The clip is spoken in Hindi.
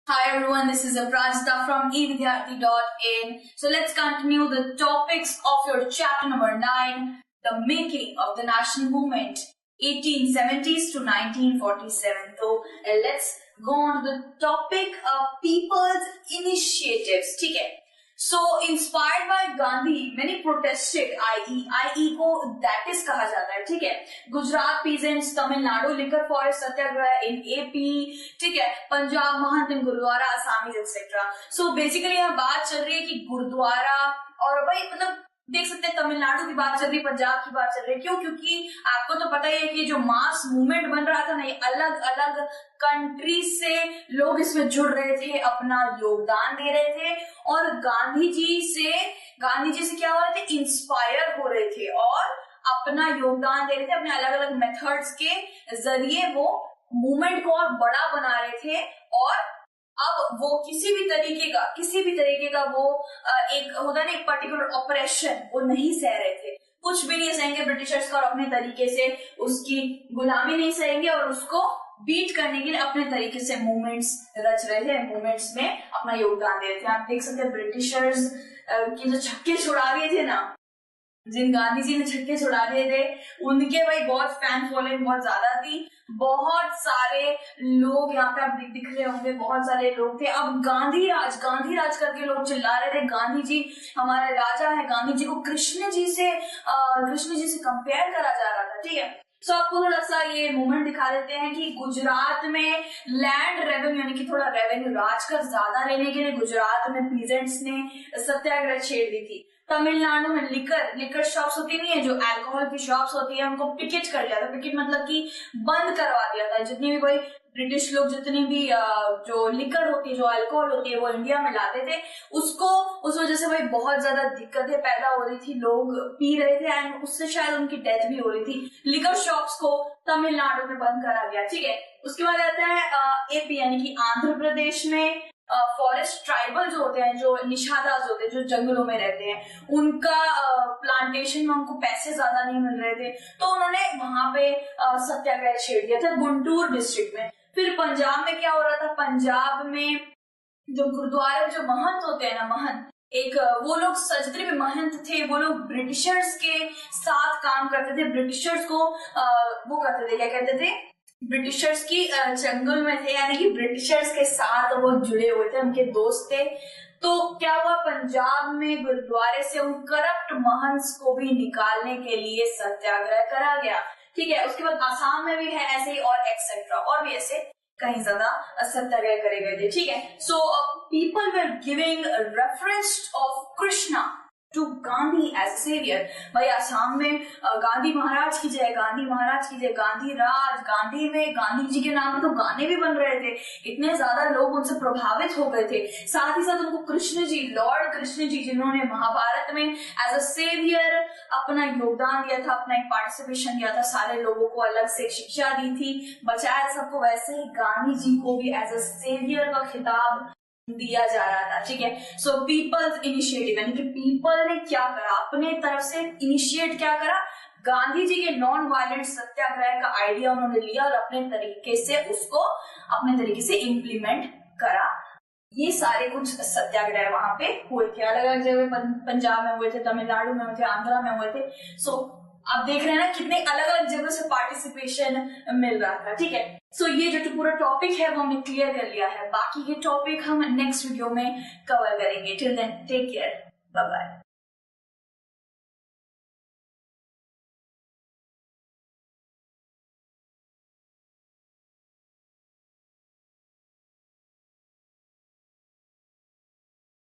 Hi everyone, this is Apranjita from evidyarthi.in. So let's continue the topics of your chapter number 9, the making of the national movement, 1870s to 1947. So let's go on to the topic of people's initiatives. ठीक है. So inspired by Gandhi, many protested. IE को that is कहा जाता है. ठीक है. Gujarat peasants, Tamil Nadu liquor forest Satyagraha in AP. ठीक है. Punjab mahant in gurdwara, Assamese etcetera. So basically यहाँ बात चल रही है कि गुरुद्वारा और भाई मतलब देख सकते हैं तमिलनाडु की बात चल रही है, पंजाब की बात चल रही है. क्यों? क्योंकि आपको तो पता ही है कि जो मास मूवमेंट बन रहा था ना, ये अलग अलग कंट्री से लोग इसमें जुड़ रहे थे, अपना योगदान दे रहे थे और गांधी जी से क्या हो रहे थे, इंस्पायर हो रहे थे और अपना योगदान दे रहे थे. अपने अलग अलग मेथड्स के जरिए वो मूवमेंट को और बड़ा बना रहे थे और अब वो किसी भी तरीके का वो एक होता है ना, एक पर्टिकुलर ऑपरेशन वो नहीं सह रहे थे. कुछ भी नहीं सहेंगे ब्रिटिशर्स का और अपने तरीके से उसकी गुलामी नहीं सहेंगे और उसको बीट करने के लिए अपने तरीके से मूवमेंट्स रच रहे थे, मूवमेंट्स में अपना योगदान दे रहे थे. आप देख सकते हैं ब्रिटिशर्स के जो छक्के छुड़ा दिए थे ना, जिन गांधी जी ने छक्के छुड़ा दिए थे, उनके भाई बहुत फैन फॉलोइंग बहुत ज्यादा थी. बहुत सारे लोग यहाँ पे आप दिख रहे होंगे, बहुत सारे लोग थे. अब गांधी राज करके लोग चिल्ला रहे थे, गांधी जी हमारे राजा है. गांधी जी को कृष्ण जी से कंपेयर करा जा रहा था. ठीक है. सो आपको थोड़ा सा ये मूवमेंट दिखा देते हैं कि गुजरात में लैंड रेवेन्यू यानी कि थोड़ा रेवेन्यू राजकर ज्यादा लेने के लिए गुजरात में पीजेंट्स ने सत्याग्रह छेड़ दी थी. तमिलनाडु में लिकर शॉप्स होती नहीं है, जो अल्कोहल की शॉप्स होती है, उनको पिकेट कर दिया था. पिकेट मतलब कि बंद करवा दिया था. जितनी भी भाई ब्रिटिश लोग जितनी भी जो लिकर होती है, जो अल्कोहल होती है, वो इंडिया में लाते थे, उसको उस वजह से भाई बहुत ज्यादा दिक्कतें पैदा हो रही थी. लोग पी रहे थे एंड उससे शायद उनकी डेथ भी हो रही थी. लिकर शॉप्स को तमिलनाडु में बंद करा गया. ठीक है. उसके बाद आता है एपी यानी कि आंध्र प्रदेश में फॉरेस्ट ट्राइबल जो होते हैं, जो निषादास होते हैं, जो जंगलों में रहते हैं, उनका प्लांटेशन में उनको पैसे ज्यादा नहीं मिल रहे थे, तो उन्होंने वहां पे सत्याग्रह छेड़ दिया था गुंटूर डिस्ट्रिक्ट में. फिर पंजाब में क्या हो रहा था, पंजाब में जो गुरुद्वारे जो महंत होते हैं ना, महंत एक वो लोग जितने भी महंत थे वो लोग ब्रिटिशर्स के साथ काम करते थे. ब्रिटिशर्स को वो करते थे, क्या कहते थे, ब्रिटिशर्स की जंगल में थे, यानी कि ब्रिटिशर्स के साथ वो जुड़े हुए थे, उनके दोस्त थे. तो क्या हुआ, पंजाब में गुरुद्वारे से उन करप्ट महंत्स को भी निकालने के लिए सत्याग्रह करा गया. ठीक है. उसके बाद आसाम में भी है ऐसे ही और एक्सेट्रा, और भी ऐसे कहीं ज्यादा सत्याग्रह करे गए थे. ठीक है. So people were giving reference of Krishna to Gandhi as saviour. भाई आसाम में गांधी महाराज की जय, गांधी महाराज की जय, गांधी राज, गांधी में गांधी जी के नाम पे तो गाने भी बन रहे थे. इतने ज्यादा लोग उनसे प्रभावित हो गए थे. साथ ही साथ उनको कृष्ण जी, लॉर्ड कृष्ण जी, जिन्होंने महाभारत में एज अ सेवियर अपना योगदान दिया था, अपना एक पार्टिसिपेशन दिया था, सारे लोगों को अलग से शिक्षा दी थी, बचाया सबको, वैसे ही गांधी जी को भी एज अ सेवियर का खिताब दिया जा रहा था. ठीक है. सो पीपल्स इनिशिएटिव यानी कि पीपल ने क्या करा, अपने तरफ से इनिशिएट क्या करा, गांधी जी के नॉन वायलेंट सत्याग्रह का आइडिया उन्होंने लिया और अपने तरीके से उसको अपने तरीके से इम्प्लीमेंट करा. ये सारे कुछ सत्याग्रह वहां पे हुए थे, अलग अलग जगह, पंजाब में हुए थे, तमिलनाडु में हुए थे, आंध्रा में हुए थे. सो आप देख रहे हैं ना कितने अलग अलग जगह से पार्टिसिपेशन मिल रहा था. ठीक है. सो ये जो पूरा टॉपिक है वो हमने क्लियर कर लिया है. बाकी के टॉपिक हम नेक्स्ट वीडियो में कवर करेंगे. Till then take care, bye bye.